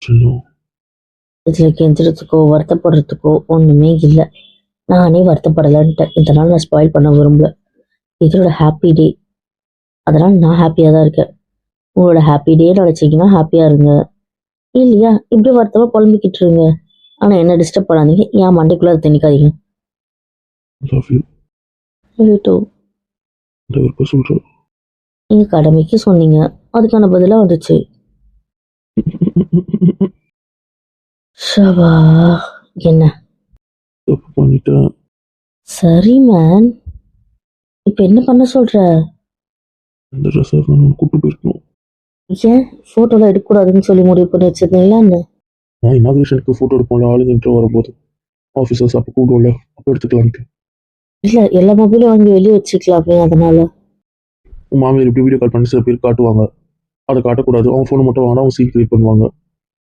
செல்லம். இதில் கெஞ்சுறதுக்கோ வருத்தப்படுறதுக்கோ ஒன்றுமே இல்லை. நானே வருத்தப்படலைன்ட்டேன். இதனால் நான் ஸ்பாயில் பண்ண விரும்பல. இதோட ஹாப்பி டே. அதனால் நான் ஹாப்பியாக தான் இருக்கேன். உங்களோட ஹாப்பி டே நினச்சிங்கன்னா ஹாப்பியாக இருங்க. இல்லையா இப்படி வருத்தமாக புலம்பிக்கிட்டு இருங்க. ஆனால் என்ன டிஸ்டர்ப் பண்ணாதீங்க. ஏன் மண்டைக்குள்ளே அதை திணிக்காதீங்க. Love you. டூ. இந்த ஒரு சொல்கிறேன். நீங்கள் கடமைக்கு சொன்னீங்க, அதுக்கான பதிலாக வந்துச்சு. ஷபா, என்ன தப்பு பண்ணிட்டேன். சரி மேன், இப்போ என்ன பண்ண சொல்ற? இந்த ட்ரெஸ்ஸை நான் கூப்பிட்டு போயிருக்கணும். ஏன் ஃபோட்டோலாம் எடுக்கக்கூடாதுன்னு சொல்லி முடிவு பண்ணி வச்சிருந்தீங்களா என்ன? நான் இனாகிரேஷனுக்கு ஃபோட்டோ எடுப்போம்ல, ஆளுங்கன்ற வரும்போது ஆஃபீஸர்ஸ் அப்போ கூப்பிடுவோம்ல, அப்போ எடுத்துக்கலான்ட்டு. இல்லை, எல்லா மொபைலும் வாங்கி வெளியே வச்சுக்கலாமே, அதனால. உன் மாமியார் இப்படி வீடியோ கால் பண்ணி சில பேர் காட்டுவாங்க. அதை காட்டக்கூடாது, அவன் ஃபோனை மட்டும் வாங்கினா அவன் சீன் கிரியேட் பண்ணுவாங்க.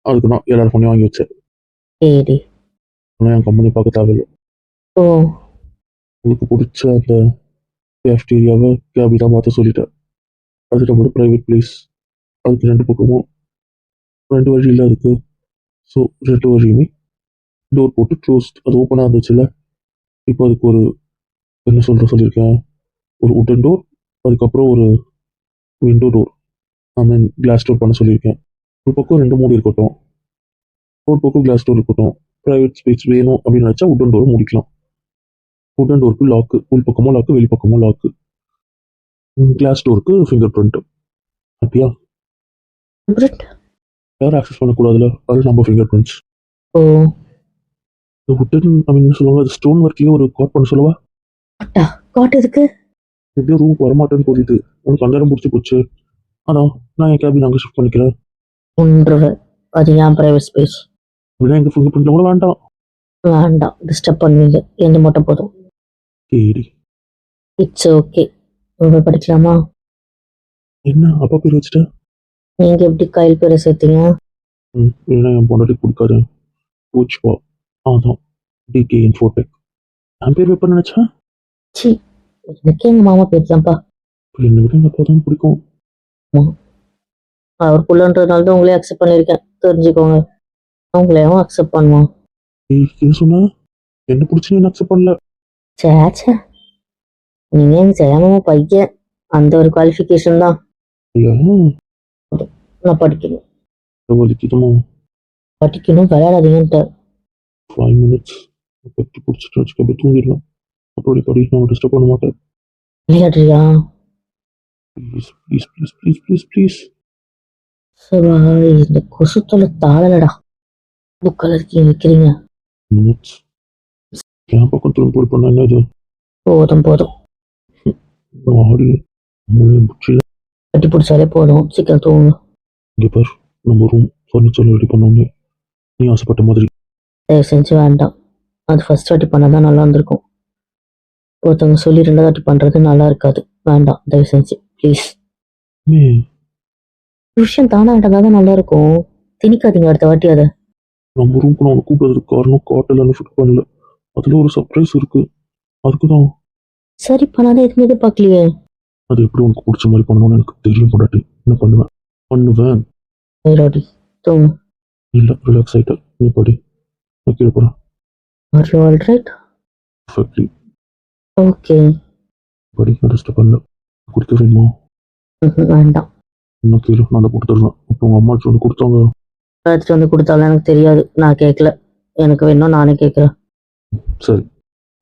அதுக்கு தான் எல்லாரும் ஃபோனையும் வாங்கி வச்சேன். சரி. ஆனால் என் கம்பெனி பார்க்க தேவையில்லை. ஓ, உங்களுக்கு பிடிச்ச அந்த கேஃப்டீரியாவை கேபினாக மாற்ற சொல்லிட்டேன். அது நம்மளோட ப்ரைவேட் பிளேஸ். அதுக்கு 2 பக்கமும் 2 வழியில் இருக்குது. ஸோ 2 வழியுமே டோர் போட்டு க்ளோஸ்ட். அது ஓப்பனாக இருந்துச்சுல்ல, இப்போ அதுக்கு ஒரு என்ன சொல்லியிருக்கேன், ஒரு உட்டன் டோர், அதுக்கப்புறம் ஒரு விண்டோ டோர், ஐ மீன் கிளாஸ் டோர் பண்ண சொல்லியிருக்கேன். ஒரு பக்கம் 2 மூடி இருக்கட்டும், ஒரு பக்கம் கிளாஸ் டோர் இருக்கட்டும். ப்ரைவேட் ஸ்பேஸ் வேணும் அப்படின்னு நினச்சா உட்டன் டோரை முடிக்கலாம். உட்டன் டோருக்கு லாக்கு, உள் பக்கமும் லாக்கு, வெளி பக்கமும் லாக்கு. கிளாஸ் டோருக்கு ஃபிங்கர் பிரிண்ட். அப்படியா? யாரும் ஆக்சஸ் பண்ணக்கூடாதுல, அது நம்ம ஃபிங்கர் பிரிண்ட்ஸ். ஓ, உட்டன் ஐ மீன் சொல்லுவாங்க, அது ஸ்டோன் ஒர்க்லேயே ஒரு காட் பண்ண சொல்லவா? காட் எதுக்கு? எப்படியும் ரூமுக்கு வரமாட்டேன்னு போதிது. உனக்கு அந்த இடம் பிடிச்சி போச்சு. ஆனால் நான் என் கேபின் அங்கே ஷிஃப்ட் பண்ணிக்கிறேன். ஒன்றுவேன், அது ஏன் ப்ரைவேட் ஸ்பேஸ். அப்படின்னா எங்கள் ஃபிங்கர் பிரிண்ட்ல கூட வேண்டாம். வேண்டாம், டிஸ்டர்ப் பண்ணுவீங்க. எந்த மட்டும் போதும். சரி. It's okay. போய் படிக்கலாமா? என்ன அப்பா பேர் வச்சுட்டேன்? நீங்கள் எப்படி கையில் பேரை சேர்த்தீங்க? இல்லைன்னா என் பொண்டாட்டி கொடுக்காது. பூச்பா. அதான் டிகே இன்ஃபோடெக். என் பேர் வைப்பேன்னு நினச்சேன். சி, எனக்கு எங்கள் மாமா பேர் தான்ப்பா. என்னை விட எங்கள் அப்பா தான் பிடிக்கும். அவர் புள்ளன்றதுனால தான் உங்களே அக்செப்ட் பண்ணியிருக்கேன், தெரிஞ்சுக்கோங்க. அவங்களையும் அக்செப்ட் பண்ணுவோம். ஏய், என்ன சொன்ன? என்ன பிடிச்சி என்ன அக்செப்ட் பண்ணல? சேச்சே, நீங்கள் எங்கள் ஜெயமாமா பையன். அந்த ஒரு குவாலிஃபிகேஷன் தான். ஐயா, நான் படிக்கணும். வலிக்குதுமா? படிக்கணும், விளையாடாதீங்கன்ட்டு. 5 மினிட்ஸ் கட்டி பிடிச்சிட்டு வச்சுக்க, அப்படியே தூங்கிடலாம். அப்படி படி, நான் டிஸ்டர்ப் பண்ண மாட்டேன். விளையாடுறியா? Please please please please please please. Saba, இந்த கொசு தொலை தாளலடா. புக்கில் இருக்கீங்க வைக்கிறீங்க. மினிட்ஸ் என் பக்கம் திரும்ப போய் பண்ண என்னது? போதும் போதும், ஆடி மூளை புச்சில கட்டி பிடிச்சாலே போதும். சீக்கிரம் தூங்க. இங்கே பார், நம்ம ரூம் ஃபர்னிச்சர் ரெடி பண்ணோன்னே நீ ஆசைப்பட்ட மாதிரி. தயவு செஞ்சு வேண்டாம். அது ஃபர்ஸ்ட் வாட்டி பண்ணால் தான் நல்லா இருந்திருக்கும். ஒருத்தவங்க சொல்லி 2வது வாட்டி பண்ணுறது நல்லா இருக்காது. வேண்டாம், தயவு செஞ்சு ப்ளீஸ். மே விஷயம் தானாக நடந்தால் தான் நல்லா இருக்கும். திணிக்காதீங்க அடுத்த வாட்டி அதை. நம்ம ரூம்க்கு நான் உனக்கு கூப்பிடுறதுக்கு காரணம் காட்டலன்னு ஃபிட் பண்ணல. அதில் ஒரு சர்ப்ரைஸ் இருக்கு. அதுக்கு தான். சரி பண்ணாதான் எதுவுமே எதிர்பார்க்கலையே. அது எப்படி உனக்கு பிடிச்ச மாதிரி பண்ணணும்னு எனக்கு தெரியும் பொண்டாட்டி. என்ன பண்ணுவேன். வைராடி, தூங்கு. இல்லை, ரிலாக்ஸ் ஆகிட்டேன். நீ படி, நான் கீழே போகிறேன். Are you all right? Perfectly. Okay. படி, நான் டிஸ்டர்ப் பண்ணல. கொடுக்க வேணுமா? வேண்டாம். இன்னும் கீழே நான் அதை போட்டு தருவேன். இப்போ உங்கள் அம்மா வந்து கொடுத்தாங்க. எடுத்துட்டு வந்து கொடுத்தாலும் எனக்கு தெரியாது. நான் கேட்கல. எனக்கு வேணும், நானே கேட்குறேன். சரி,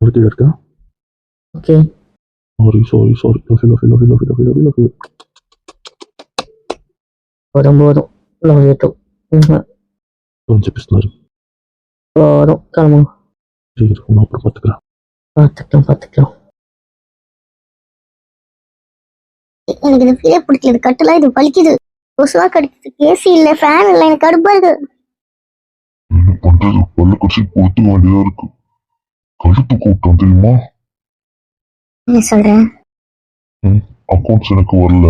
ஒரு கீழே இருக்கேன். ஓகே. சாரி. Love you. போதும் போதும். Love you too. கொஞ்சம் பேசினாரு. போதும், கிளம்புங்க. சரி, நான் அப்புறம் பார்த்துக்கிறேன். பார்த்துக்கலாம். எனக்கு இந்த ஃபீலே பிடிக்கல. கட்டலாம் இது வலிக்குது. கொசுவா கடிக்குது. ஏசி இல்ல, ஃபேன் இல்ல, எனக்கு கடுப்பா இருக்கு. என்ன பண்றது? பல்ல கடிச்சு பொறுத்து வேண்டியதா இருக்கு. கழுத்து கூட்டம் தெரியுமா? என்ன சொல்ற? அக்கௌண்ட்ஸ் எனக்கு வரல.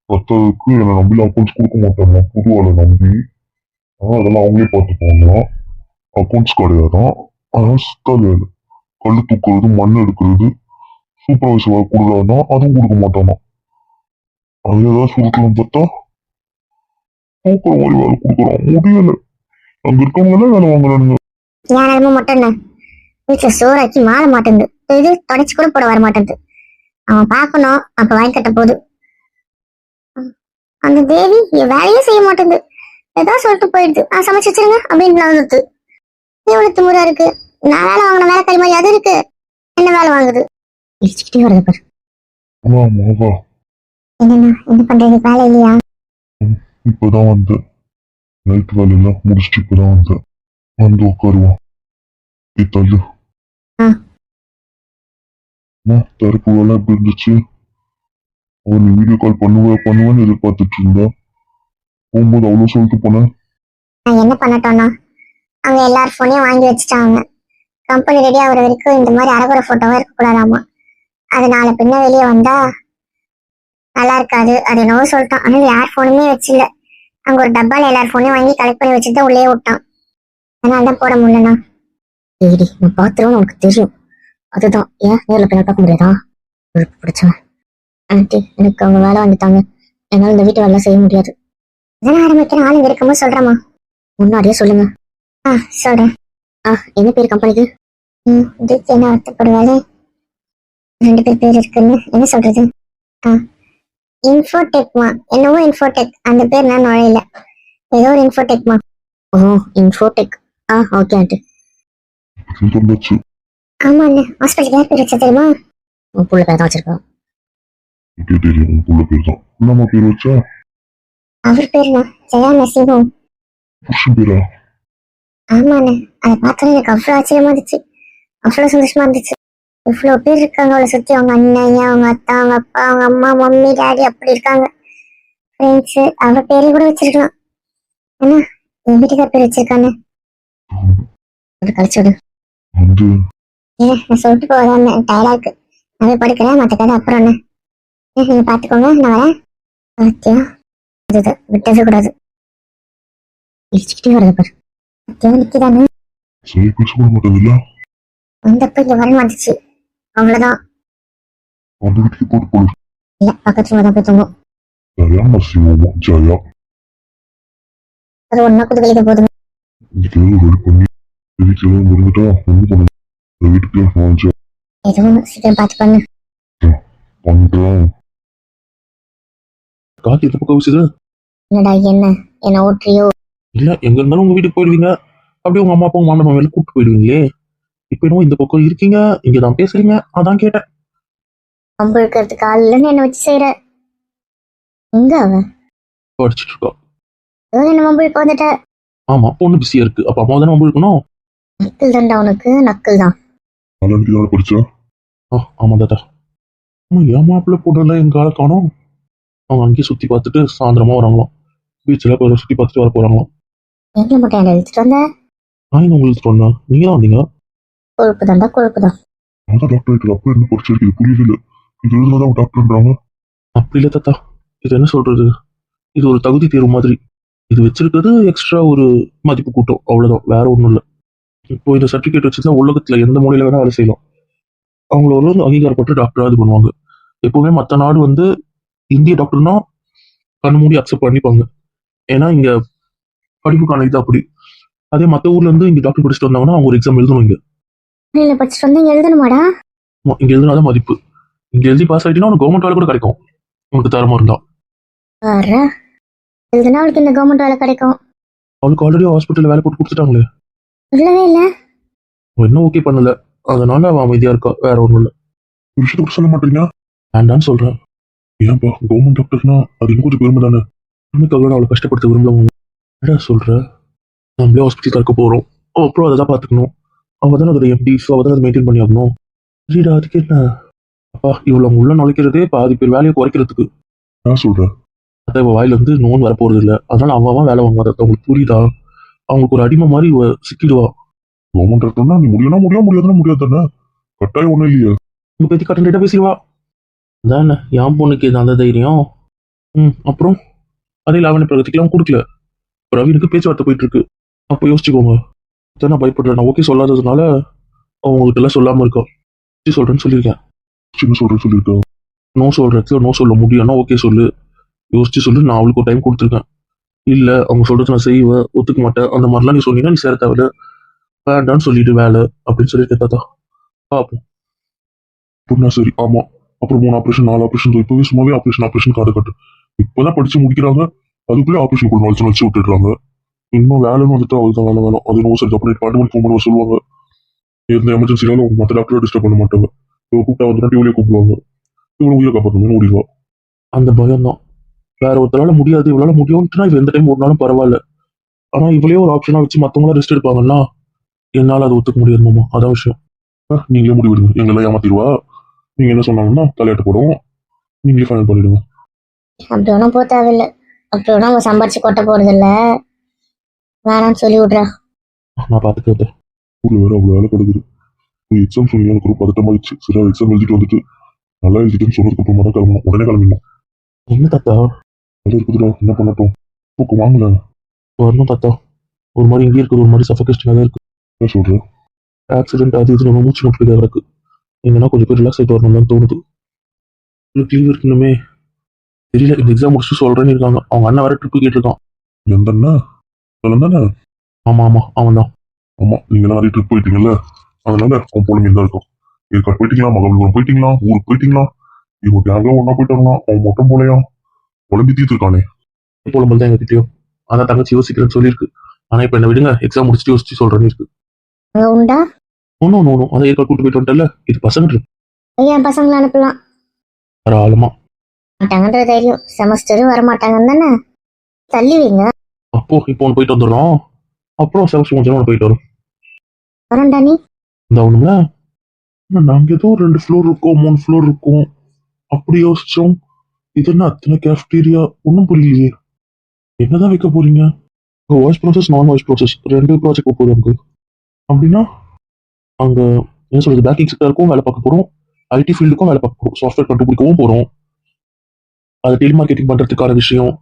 பத்தாவதுக்கு என்னை நம்பி அக்கௌண்ட்ஸ் கொடுக்க மாட்டாங்க. புது ஆளை நம்பி. அதெல்லாம் அவங்களே பார்த்துக்குவாங்க. அக்கௌண்ட்ஸ் கிடையாதான். அதனால சுத்த வேலை. கல் தூக்குறது, மண் எடுக்கிறது, சூப்பர்வைசர் வர கொடுக்குறாருன்னா அதுவும் கொடுக்க மாட்டானா. அது ஏதாவது சுருக்கலாம் பார்த்தா பார்க்குற மாதிரி வேலை கொடுக்குறான் முடியல. அங்க இருக்கவங்க தான் வேலை வாங்குறானுங்க. என் நிலமை மட்டும் என்ன, வீட்டுல சோறாக்கி மாற மாட்டேங்குது, இது தொடச்சு கூட போட வர மாட்டேங்குது. அவன் பார்க்கணும், அப்ப வாங்கி கட்ட போகுது. அந்த தேவி என் வேலையே செய்ய மாட்டேங்குது. ஏதோ சொல்லிட்டு போயிடுது, சமைச்சு வச்சிருங்க அப்படின்னு வந்துடுது. இவ்வளவு திமுறா இருக்கு. நான் வேலை வாங்கின வேலை கறி மாதிரி அது இருக்கு, என்ன வேலை வாங்குது. இடிச்சுக்கிட்டே வரது பாரு. வா என்னண்ணா என்ன பண்றது, வேலை இல்லையா? இப்பதான் வந்தேன். நைட் வேலையெல்லாம் முடிச்சுட்டு இப்பதான் வந்தேன். வந்து உட்காருவான். தள்ளு. ஆ. தரப்பு வேலை எப்படி இருந்துச்சு? அவன் வீடியோ கால் பண்ணுவேன்னு எதிர்பார்த்துட்டு இருந்தா, போகும்போது அவ்வளவு சொல்லிட்டு போனேன். நான் என்ன பண்ணட்டோம்னா, அவங்க எல்லார் போனையும் வாங்கி வச்சுட்டாங்க. கம்பெனி ரெடி ஆகுற வரைக்கும் இந்த மாதிரி அரகுற போட்டோவா இருக்கக்கூடாதாமா. அது நாளை பின்ன வெளியே வந்தா நல்லா இருக்காது. அது என்னவோ சொல்லிட்டான். ஆனால் யார் போனுமே வச்சில்ல. அங்க ஒரு டப்பால எல்லார் போனையும் வாங்கி கலெக்ட் பண்ணி வச்சுட்டு தான் உள்ளே விட்டான். அதனால தான் போட முடியலண்ணா. சரி, நான் பார்த்துருவோம், உனக்கு தெரியும். அதுதான் ஏன் நேரில் போய் பார்க்க முடியாதா? பிடிச்சவன் ஆண்டி, எனக்கு அவங்க வேலை வந்துட்டாங்க. என்னால் இந்த வீட்டு வேலை செய்ய முடியாது. இதெல்லாம் ஆரம்பிக்கிற ஆளுங்க இருக்கும்போது சொல்றேம்மா. முன்னாடியே சொல்லுங்க. சொல்றேன். என்ன பேர் கம்பெனிக்கு? இதுக்கு என்ன வருத்தப்படுவாரு? 2 பேர் இருக்குன்னு என்ன சொல்றது? இன்ஃபோடெக்மா, என்னவோ இன்ஃபோடெக். அந்த பேர் நான் நுழையில. ஏதோ ஒரு இன்ஃபோடெக்மா. ஓ, இன்ஃபோடெக். Okay aunty. ஆமா அண்ணே, ஹாஸ்பிட்டலுக்கு யார் பேர் வச்சா தெரியுமா? உன் புள்ள பேர் தான் வச்சிருக்கோம். தெரியும், உன் புள்ள பேர் தான். என்னம்மா பேர் வச்சா? அவர் பேருண்ணா ஜெயா நரசிங்கம். புருஷன் பேரா? ஆமாண்ணே, அதை பார்த்தோன்னே எனக்கு அவ்வளோ ஆச்சரியமா இருந்துச்சு, அவ்வளோ சந்தோஷமா இருந்துச்சு. இவ்வளோ பேர் இருக்காங்க அவளை சுற்றி. அவங்க அண்ணன், அவங்க அத்தா, அவங்க அப்பா, அவங்க அம்மா, மம்மி, டாடி அப்படி இருக்காங்க. ஃப்ரெண்ட்ஸு, அவ பேரே கூட வச்சிருக்கலாம். ஏன்னா என் வீட்டுக்கார் பேர் வச்சிருக்கானே. கழிச்சு விடு. நான் சொல்லிட்டு போவேன், டயர்டா இருக்கு. நான் போய் படுக்கிறேன், மற்ற கதை அப்புறம் என்ன. நீங்க பார்த்துக்கோங்க, நான் வரேன். சத்தியா அதுதான் விட்டவே கூடாது. இடிச்சுக்கிட்டே வரது பாரு. சத்தியா நிற்கிதானே. சரி, பேச கூட மாட்டேங்குதுல்ல. வந்தப்ப இங்க வரணும் வந்துச்சு, அவ்வளவுதான். அந்த வீட்டுக்கு போட்டு போடு. இல்ல, பக்கத்து ரூம்ல தான் போய் தூங்கும். ஜெயா நரசிம்மமா? ஜெயா அது ஒன்னா குதுகலிக்க போதுங்க. இதுக்கு ரெடி பண்ணி வீட்டுல இருந்துட்டா ஒண்ணு பண்ண வீட்டுக்கு வாங்கிச்சா எதுவும் சீக்கிரம் பார்த்து பண்ணு. பண்றேன். காத்து இந்த பக்கம் வீசுது. என்னடா என்ன ஓட்டுறியோ? இல்ல, எங்க இருந்தாலும் உங்க வீட்டுக்கு போயிடுவீங்க. அப்படியே உங்க அம்மா அப்பா உங்க மாமன் மாமையில கூப்பிட்டு போயிடுவீங்களே. இப்ப என்னவோ இந்த பக்கம் இருக்கீங்க, இங்கதான் பேசுறீங்க, அதான் கேட்டேன். அம்பு இருக்கிறதுக்கு ஆள் இல்லைன்னு என்ன வச்சு செய்யற. எங்க அவன் படிச்சுட்டு இருக்கா. என்ன மம்பு இப்ப வந்துட்ட? ஆமா, பொண்ணு பிஸியா இருக்கு. அப்ப அம்மா தானே இருக்கணும். நக்கல் தான்டா உனக்கு, நக்கல் தான். படிச்சா? ஆமா தாத்தா. என் மாப்பிள்ள பொண்ணு எங்க ஆளை காணோம். அவங்க அங்கேயே சுத்தி பார்த்துட்டு சாயந்தரமா வராங்களாம். பீச்சில் கொஞ்சம் சுத்தி பார்த்துட்டு வர போறாங்களாம். எங்க மட்டும் என்ன எடுத்துட்டு வந்த? நான் இங்க உங்களுக்கு சொன்னேன், நீங்க தான் வந்தீங்க. கொழுப்பு தான்டா, கொழுப்பு தான். அதான் டாக்டர் அப்ப என்ன படிச்சிருக்கு புரியல. இது எழுதுனதான் டாக்டர்ன்றாங்க. அப்படி இல்லை தாத்தா, இது என்ன சொல்றது, இது ஒரு தகுதி தேர்வு மாதிரி. இது வச்சிருக்கிறது எக்ஸ்ட்ரா ஒரு மதிப்பு கூட்டம், அவ்வளவுதான், வேற ஒன்றும் இல்லை. இப்போ இந்த சர்டிஃபிகேட் வச்சுருந்தா உலகத்துல எந்த மூலையில வேணா வேலை செய்யலாம். அவங்கள ஒரு அங்கீகாரப்பட்டு டாக்டரா இது பண்ணுவாங்க. எப்பவுமே மற்ற நாடு வந்து இந்திய டாக்டர்னா கண்ணு மூடி அக்செப்ட் பண்ணிப்பாங்க. ஏன்னா இங்க படிப்புக்கான இது அப்படி. அதே மற்ற ஊர்ல இருந்து இங்க டாக்டர் படிச்சுட்டு வந்தாங்கன்னா அவங்க ஒரு எக்ஸாம் எழுதணும். இங்க படிச்சுட்டு வந்து இங்க எழுதணுமாடா? இங்க எழுதினாதான் மதிப்பு. இங்க எழுதி பாஸ் ஆகிட்டீங்கன்னா உனக்கு கவர்மெண்ட் வேலை கூட கிடைக்கும், உனக்கு தரமா இருந்தா. எழுதுனா அவளுக்கு இந்த கவர்மெண்ட் வேலை கிடைக்கும். அவளுக்கு ஆல்ரெடி ஹாஸ்பிட்டல்ல வேலை போட்டு கொடுத்துட்டாங்களே. இல்லவே இல்ல. அவன் இன்னும் ஓகே பண்ணல, அதனால அவன் அமைதியா இருக்கா, வேற ஒண்ணும் இல்ல. விஷயத்த கூட சொல்ல மாட்டீங்க? வேண்டான்னு சொல்றேன். ஏன்பா, கவர்மெண்ட் டாக்டர்னா அது இன்னும் கொஞ்சம் பெருமை தானே. பெருமைக்காக அவளை கஷ்டப்படுத்த விரும்புவாங்க. என்ன சொல்ற, நம்மளே ஹாஸ்பிட்டல் திறக்க போறோம், அப்புறம் அதை தான் பாத்துக்கணும். அவங்க தானே அதோட எம்டி, ஸோ அவள் தான் அதை மெயின்டைன் பண்ணி ஆகணும். சரிடா, அதுக்கு என்ன அப்பா, இவ்வளவு அவங்க உள்ள நுழைக்கிறதே பாதி பேர் வேலையை குறைக்கிறதுக்கு. நான் சொல்றேன், அதான் இவ வாயில இருந்து நோன் வர போறது இல்லை, அதனால அவன் வேலை வாங்காத. அவங்களுக்கு புரியுதா? அவங்களுக்கு ஒரு அடிமை மாதிரி சிக்கிடுவா. கவர்மெண்ட் டாக்டர்னா நீ முடியாதுன்னா முடியாது தானே, கட்டாயம் ஒண்ணும் இல்லையே. உங்க பத்தி கட்டண்டா பேசிடுவா. அதானே என் பொண்ணுக்கு இது அந்த தைரியம். அப்புறம் அதே லாவணி பிரகதிக்கெல்லாம் கொடுக்கல. பிரவீனுக்கு பேச்சுவார்த்தை போயிட்டு இருக்கு. அப்போ யோசிச்சுக்கோங்க. நான் பயப்படுறேன், நான் ஓகே சொல்லாததுனால அவங்ககிட்ட எல்லாம் சொல்லாம இருக்கா. சொல்றேன்னு சொல்லியிருக்கேன். சின்ன சொல்றேன்னு சொல்லியிருக்கேன். நோ சொல்றதுல நோ சொல்ல முடியும்னா ஓகே சொல்லு, யோசிச்சு சொல்லு. நான் அவளுக்கு ஒரு டைம் கொடுத்துருக்கேன். இல்ல அவங்க சொல்றது நான் செய்வேன், ஒத்துக்க மாட்டேன், அந்த மாதிரிலாம் நீ சொன்னீங்கன்னா நீ சேர தேவையில்ல, வேண்டான்னு சொல்லிட்டு வேலை அப்படின்னு சொல்லிட்டு தாத்தா. பாப்போம். அப்படின்னா சரி, ஆமா. அப்புறம் 3 ஆபரேஷன் 4 ஆபரேஷன் இப்பவே சும்மாவே ஆபரேஷன் ஆபரேஷன் காடு கட்டு. இப்பதான் படிச்சு முடிக்கிறாங்க, அதுக்குள்ளே ஆபரேஷன் கூட வச்சு விட்டுடுறாங்க. இன்னும் வேலைன்னு வந்துட்டு அதுதான் வேலை வேணும். அது நோ சரி, அப்புறம் 12 மணிக்கு 9 சொல்லுவாங்க. எந்த எமர்ஜென்சினாலும் மற்ற டாக்டரை டிஸ்டர்ப் பண்ண மாட்டாங்க. கூப்பிட்டா வந்துட்டு டியூலியை கூப்பிடுவாங்க. இவ்வளவு உயிரை காப்பாற்றணும்னு ஓடிடுவா. அந்த பயம் தான். வேற ஒருத்தரால முடியாது, இவளால முடியும்னா இது எந்த டைம் ஓடினாலும் பரவாயில்ல. ஆனா இவளே ஒரு ஆப்ஷனா வச்சு மத்தவங்கள ரெஸ்ட் எடுப்பாங்கன்னா என்னால அது ஒத்துக்க முடியாது மாமா. அதான் விஷயம். நீங்களே முடிவிடுங்க, எங்கெல்லாம் ஏமாத்திடுவா. நீங்க என்ன சொன்னாங்கன்னா தலையாட்டு போடுவோம், நீங்களே ஃபைனல் பண்ணிடுங்க. அப்படி ஒன்றும் போக தேவையில்லை. அப்படி ஒன்றும் அவங்க சம்பாரிச்சு கொட்ட போறதில்ல. வேணாம்னு சொல்லி விட்றா. நான் பாத்துக்கிறேன். ஊர்ல வேற அவ்வளவு வேலை கிடக்குது. எக்ஸாம் சொல்லி எனக்கு ஒரு பதட்டமாயிடுச்சு. சரி, எக்ஸாம் எழுதிட்டு வந்துட்டு நல்லா எழுதிட்டுன்னு சொன்னதுக்கு அப்புறமா தான் கிளம்பணும். உடனே கிளம்பிடணும். என்ன தாத்தா நல்லா இருக்குதுடா, என்ன பண்ணட்டும். தூக்கம் வாங்கல. வரணும் தாத்தா. ஒரு மாதிரி இங்கே இருக்குது, ஒரு மாதிரி சஃபகேஷனாக தான் இருக்கு. என்ன சொல்றேன்? ஆக்சிடென்ட் அது இது நம்ம மூச்சு முட்டுக்கிட்டே இருக்கு. எங்கன்னா கொஞ்சம் பேர் ரிலாக்ஸ் ஆகிட்டு வரணும் தான் தோணுது. இன்னும் லீவ் இருக்கணுமே தெரியல. இந்த எக்ஸாம் முடிச்சுட்டு சொல்றேன்னு இருக்காங்க. அவங்க அண்ணன் வேற ட்ரிப்பு கேட்டிருக்கான். எந்த அண்ணா? தானே? ஆமா ஆமா அவன் தான். ஆமா, நீங்க நிறைய ட்ரிப் போயிட்டீங்கல்ல, அதனால அவன் போல தான் இருக்கும். ஏற்காடு போயிட்டீங்களா, மகாபலிபுரம் போயிட்டீங்களா, ஊருக்கு போயிட்டீங்களா, இவங்க கேங்காக ஒன்னா போயிட்டாங்களா, அவன் மட்டும் போலையா உடம்பு தீர்த்துருக்கானே. போல தான் எங்ககிட்டயும் அதான் தங்கச்சி யோசிக்கிறேன்னு சொல்லியிருக்கு. ஆனா இப்ப என்ன விடுங்க, எக்ஸாம் முடிச்சுட்டு யோசிச்சு சொல்றேன்னு இருக்கு. அங்க உண்டா? ஒன்னும் ஒன்னும் அதை ஏற்காடு கூட்டு போயிட்டு வந்துட்டல, இது பசங்க ட்ரிப். ஏன் பசங்களை அனுப்பலாம் தாராளமா. மாட்டாங்கன்ற தைரியம். செமஸ்டரும் வர மாட்டாங்கன்னு தானே தள்ளி வைங்க. அப்போ இப்போ ஒன்று போயிட்டு வந்துடுறோம், அப்புறம் செமஸ்டர் முடிஞ்சோம் ஒன்று போயிட்டு வரும். வரண்டா நீ. இந்த ஒண்ணுங்களா நாங்க ஏதோ 2 ஃப்ளோர் இருக்கோம் 3 ஃப்ளோர் இருக்கும் அப்படி யோசிச்சோம். இது என்ன அத்தனை கேஃப்டீரியா, ஒன்றும் புரியலையே. என்னதான் வைக்க போறீங்க? வாய்ஸ் ப்ராசஸ் நான் வாய்ஸ் ப்ராசஸ் 2 ப்ராஜெக்ட் போகுது நமக்கு. அப்படின்னா அங்க என்ன சொல்றது, பேக்கிங் செக்டருக்கும் வேலை பார்க்க போறோம், ஐடி ஃபீல்டுக்கும் வேலை பார்க்க போறோம், சாஃப்ட்வேர் கண்டுபிடிக்கவும் போறோம். அது டெலிமார்க்கெட்டிங் பண்றதுக்கான விஷயம்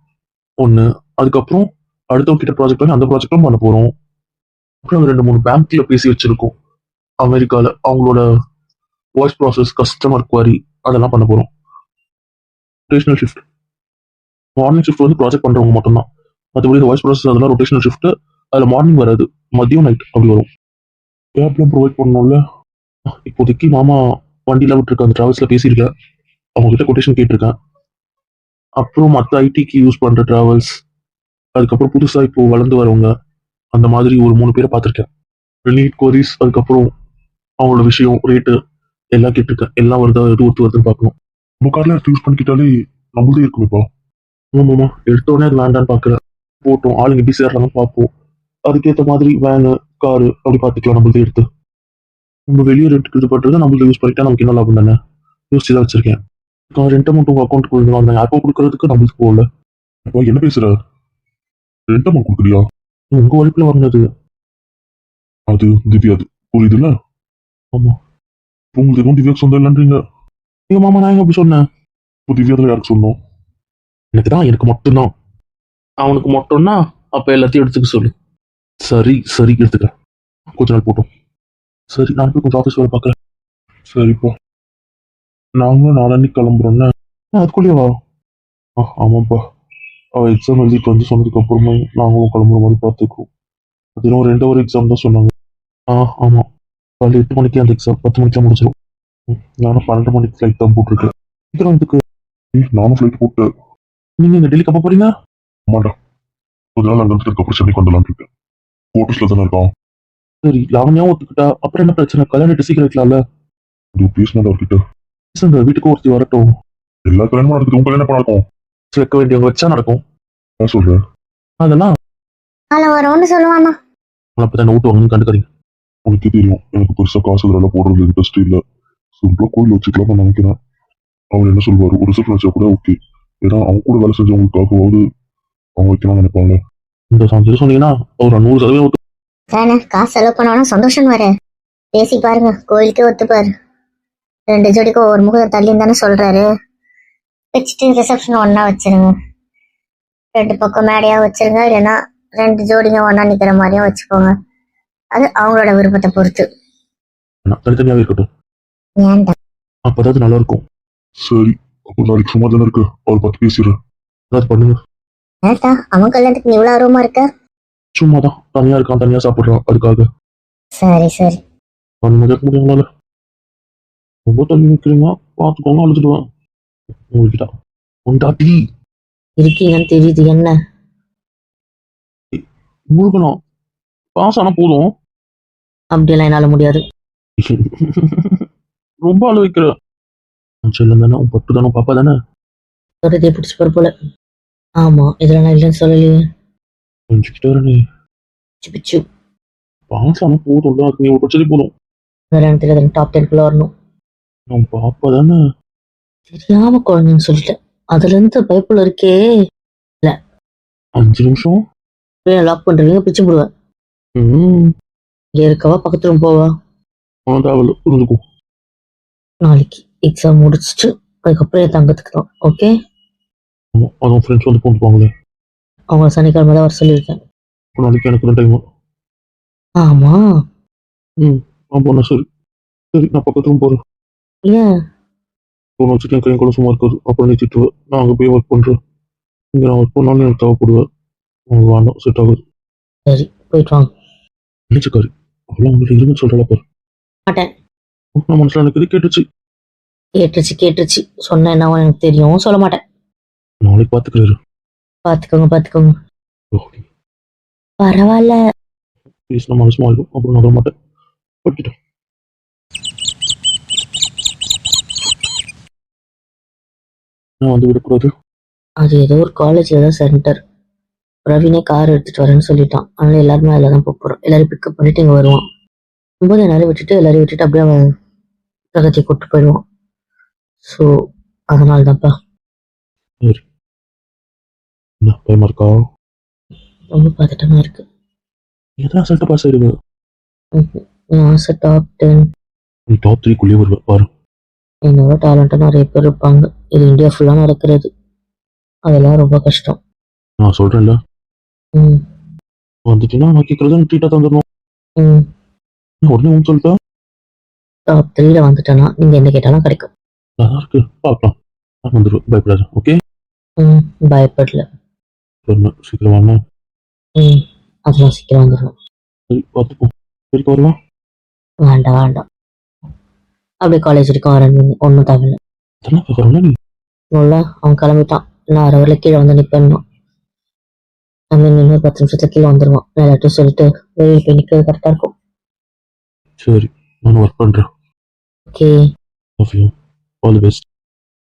ஒண்ணு. அதுக்கப்புறம் அடுத்தவங்க கிட்ட ப்ராஜெக்ட் பண்ணி அந்த ப்ராஜெக்டும் பண்ண போறோம். அப்புறம் 2 3 பேங்க்ல பேசி வச்சிருக்கோம் அமெரிக்கால, அவங்களோட வாய்ஸ் ப்ராசஸ் கஸ்டமர் குவாரி அதெல்லாம் பண்ண போறோம். Rotational shift. மார்னிங் ஷிஃப்ட் வந்து ப்ராஜெக்ட் பண்றவங்க மட்டும்தான். மற்றபடி இந்த வாய்ஸ் ப்ராசஸ் அதெல்லாம் ரொட்டேஷனல் ஷிஃப்ட். அதுல மார்னிங் வராது, மதியம் நைட் அப்படி வரும். கேப்லாம் ப்ரொவைட் பண்ணணும்ல. இப்போதைக்கு மாமா வண்டியில விட்டுருக்க அந்த டிராவல்ஸ்ல பேசியிருக்கேன், அவங்க கிட்ட கொட்டேஷன் கேட்டிருக்கேன். அப்புறம் மற்ற ஐடிக்கு யூஸ் பண்ற டிராவல்ஸ், அதுக்கப்புறம் புதுசா இப்போ வளர்ந்து வரவங்க, அந்த மாதிரி ஒரு 3 பேரை பார்த்துருக்கேன். நீட் கோரிஸ், அதுக்கப்புறம் அவங்களோட விஷயம் ரேட்டு எல்லாம் கேட்டிருக்கேன். எல்லாம் வருதா, எது ஒத்து வருதுன்னு பார்க்கணும். நம்ம கார்ல எடுத்து யூஸ் பண்ணிக்கிட்டாலே நம்மளதே இருக்குமேப்பா. ஆமாம்மா, எடுத்த உடனே அது வேண்டான்னு பார்க்குறேன். போட்டோம் ஆளுங்க எப்படி சேர்றாங்கன்னு பார்ப்போம். அதுக்கேற்ற மாதிரி வேனு காரு அப்படி பார்த்துக்கலாம். நம்மளதே எடுத்து நம்ம வெளியே ரெண்டுக்கு இது பண்ணுறது நம்மள யூஸ் பண்ணிட்டா நமக்கு என்ன லாபம் தானே யோசிச்சு தான் வச்சிருக்கேன். ரெண்ட் அமௌண்ட் உங்கள் அக்கௌண்ட்டுக்கு கொடுக்கணும், அந்த யாருக்கும் கொடுக்கறதுக்கு நம்மளுக்கு போகல. அப்பா என்ன பேசுற? ரெண்ட் அமௌண்ட் கொடுக்குறியா? உங்க உழைப்புல வாங்கினது. அது திவ்யா, அது புரியுதுல்ல? ஆமா. உங்களுக்கு எதுவும் திவ்யாக்கு சொந்தம் இல்லைன்றீங்க. எங்க மாமா நான் எங்க அப்படி சொன்னேன்? இப்போ திவ்யா யாருக்கு சொன்னோம்? எனக்கு தான், எனக்கு மட்டும்தான். அவனுக்கு மட்டும்னா அப்ப எல்லாத்தையும் எடுத்துக்க சொல்லு. சரி சரி எடுத்துக்கிறேன், கொஞ்ச நாள் போட்டோம். சரி நான் போய் கொஞ்சம் ஆஃபீஸ் வேலை பார்க்குறேன். சரிப்பா. நாங்களும் நாளான்னைக்கு கிளம்புறோம்னா அதுக்குள்ளேயே வா. ஆமாப்பா, அவள் எக்ஸாம் எழுதிட்டு வந்து சொன்னதுக்கு அப்புறமா நாங்களும் கிளம்புற மாதிரி பார்த்துக்குவோம். அது இன்னும் 2 hour எக்ஸாம் தான் சொன்னாங்க. ஆமாம், காலையில் 8 மணிக்கு அந்த எக்ஸாம் 10 மணிக்கு முடிச்சிடும். நானும் 12 மணிக்கு ஃப்ளைட் தான் போட்டிருக்கேன். சீக்கிரம் இதுக்கு நானும் ஃப்ளைட் போட்டேன். நீங்க இங்க டெல்லிக்கு அப்போ போறீங்க? ஆமாடா, கொஞ்ச நாள் அங்கே இருந்துட்டு அப்புறம் சென்னைக்கு வந்துடலான்னு இருக்கேன். கோட்டர்ஸ்ல தானே இருக்கான். சரி, லாவண்யாவும் ஒத்துக்கிட்டா அப்புறம் என்ன பிரச்சனை, கல்யாணம் சீக்கிரம் வைக்கலாம்ல. அது பேசினாடா அவர்கிட்ட. இந்த வீட்டுக்கு ஒருத்தி வரட்டும், எல்லா கல்யாணமும் நடக்குது, உங்க கல்யாணம் நடக்கும். வைக்க வேண்டியவங்க வச்சா நடக்கும். நான் சொல்றேன். அதெல்லாம் காலை வரும்னு சொல்லுவானா? அப்பதான் ஓட்டு வாங்கணும்னு கண்டுக்காதீங்க. உனக்கே தெரியும், எனக்கு பெருசா காசு இதெல்லாம் போடுறது இன்ட்ரெஸ்ட் இல்லை. சிம்பிளா கோயில் வச்சுக்கலாம் நான் நினைக்கிறேன். அவர் என்ன சொல்வாரு, ஒரு ரிசப்ஷன் வச்சா கூட ஓகே. ஏன்னா அவங்க கூட வேலை செஞ்சவங்களுக்காகவாவது அவங்க வைக்கணும்னு நினைப்பாங்க. இந்த சாஞ்சு சொன்னீங்கன்னா ஒரு 100% ஒத்து. தானே காசு செலவு பண்ணவனா சந்தோஷம் வர. பேசி பாருங்க, கோயிலுக்கே ஒத்துப்பாரு. 2 ஜோடிக்கும் ஒரு முகம் தள்ளின்னு தானே சொல்றாரு. வச்சுட்டு ரிசப்ஷன் ஒன்னா வச்சிருங்க. 2 பக்கம் மேடையா வச்சிருங்க, இல்லைன்னா 2 ஜோடிங்க ஒன்னா நிக்கிற மாதிரியும் வச்சுக்கோங்க. அது அவங்களோட விருப்பத்தை பொறுத்து. தனித்தனியாவே இருக்கட்டும், ஏன்டா? அப்பதான் அது நல்லா இருக்கும். சரி, அப்போ நாளைக்கு சும்மா தானே இருக்கு, அவர் பார்த்து பேசிடுறேன். அதாவது பண்ணுங்க. ஏன்டா அவன் கல்யாணத்துக்கு நீ இவ்வளவு ஆர்வமா இருக்க? சும்மா தான் தனியாக இருக்கான், தனியாக சாப்பிட்றான், அதுக்காக சரி சரி. ஒன்று கேட்க முடியுங்களா? ரொம்ப தள்ளி நிற்கிறீங்க, பார்த்துக்கோங்க, அழுதுடுவேன். உங்ககிட்ட உண்டாட்டி இருக்கீங்கன்னு தெரியுது என்ன? முழுகணும், பாஸ் ஆனால் போதும். அப்படியெல்லாம் என்னால முடியாது. ரொம்ப அழு வைக்கிற. செல்லம் தானே, உன் பட்டு தானே, பாப்பா தானே. சொல்றதே பிடிச்சி போல. ஆமா, இதுல நான் இல்லைன்னு சொல்லலையே. கொஞ்சிக்கிட்டே நீ பிச்சு பிச்சு. பாஸ் ஆனால் போதும், அதுக்கு நீ ஒரு பிரச்சனை போதும். வேற எனக்கு தெரியாது, டாப் 10 வரணும். நான் பாப்பா தானே. தெரியாம குழந்தைன்னு சொல்லிட்டேன். அதுல இருந்து பைப்புல இருக்கே. 5 நிமிஷம். லாக் பண்றீங்க, பிச்சு போடுவேன். இங்க இருக்கவா, பக்கத்து ரூம் போவா? தேவையில்ல, புரிஞ்சுக்கும். நாளைக்கு எக்ஸாம் முடிச்சிட்டு அதுக்கப்புறம் என் தங்கத்துக்கு தான். ஓகே, ஆமாம், அதுவும் ஃப்ரெண்ட்ஸ் வந்து போட்டுப்பாங்களே. அவங்க சனிக்கிழமை தான் வர சொல்லியிருக்கேன். இப்போ நாளைக்கு எனக்கு தான் டைம். ஆமா, போனா சரி. சரி, நான் பக்கத்துல போகிறேன். ஏன்? ஃபோன் வச்சுட்டு என் கையும் கூட சும்மா இருக்காது. அப்புறம் நீ திட்டுவேன், நான் அங்கே போய் ஒர்க் பண்ணுறேன். இங்கே நான் ஒர்க் பண்ணாலும் எனக்கு தேவைப்படுவேன். உங்களுக்கு வேண்டாம், செட் ஆகுது. சரி, போயிட்டு வாங்க. இழிச்சக்காரி அவ்வளோ உங்கள்கிட்ட இருங்கன்னு சொல்கிறாளா பாரு. மாட்டேன். நான் மனசில் எனக்கு இது கேட்டுச்சு. கேட்டுச்சு சொன்ன என்ன எனக்கு தெரியும், சொல்ல மாட்டேன். நாளைக்கு பார்த்துக்கிறாரு. பாத்துக்கோங்க. பரவாயில்ல. ப்ளீஸ், நான் மனசு மாறிடும், அப்புறம் நான் வர மாட்டேன். பட்டுட்டேன். நான் வந்து விடக்கூடாது. அது ஏதோ ஒரு காலேஜ்ல தான் சென்டர். பிரவீனே கார் எடுத்துட்டு வரேன்னு சொல்லிட்டான். அதனால எல்லாருமே அதில் தான் போகிறோம். எல்லாரும் பிக்கப் பண்ணிட்டு இங்கே வருவான். போது எல்லாரையும் விட்டுட்டு அப்படியே அவன் பிரகதியை கூப்பிட்டு போயிடுவான். ஸோ அதனால தான்ப்பா. சரி, என்ன பயமா இருக்கா? ரொம்ப பதட்டமா இருக்கு. எதனா அசல்ட்டாக பாஸ் ஆயிடுங்க. என் ஆசை டாப் 10. நீ டாப் 3 வருவேன் பாரு. என்னோட டேலண்ட்டாக நிறைய பேர் இருப்பாங்க. இது இந்தியா ஃபுல்லாக நடக்கிறது. அதெல்லாம் ரொம்ப கஷ்டம். நான் சொல்கிறேன்ல, ம் வந்துச்சுன்னா நான் கேட்குறத ட்ரீட்டாக தந்துடணும். ம் உடனே ஒன்று சொல்லிட்டேன். டாப் 3ல வந்துட்டேன்னா நீங்கள் என்ன கேட்டாலும் கிடைக்கும். அதான் இருக்கு, பார்க்கலாம். நான் வந்துடுவேன், பயப்படாது. ஓகே, பயப்படல. சொன்னேன் சீக்கிரம் வாங்க. அதெல்லாம் சீக்கிரம் வந்துடுவேன். சரி, பார்த்துப்போம். சரி, வரலாம். வேண்டாம். அப்படியே காலேஜ் வரைக்கும் வரேன். ஒன்றும் தேவையில்லை. அதெல்லாம் கேட்குறோம்ல நீ. இல்லை, அவன் கிளம்பிட்டான். நான் 1 ஹவரில் கீழே வந்து நிற்பேன். இன்னொரு 10 நிமிஷத்துக்கு கீழே வந்துடுவான். நான் எல்லாத்தையும் சொல்லிட்டு வெளியில் போய் நிற்கிறது கரெக்டாக இருக்கும். சரி, நான் ஒர்க் பண்ணுறேன். Okay, love you, all the best.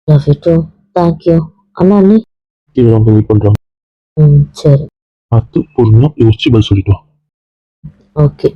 Love you too. Thank you. அண்ணா அண்ணி. கீழே அவங்க வெயிட் பண்ணுறான். சரி, பார்த்து பொறுமையாக யோசிச்சு பதில் சொல்லிட்டு வா. ஓகே.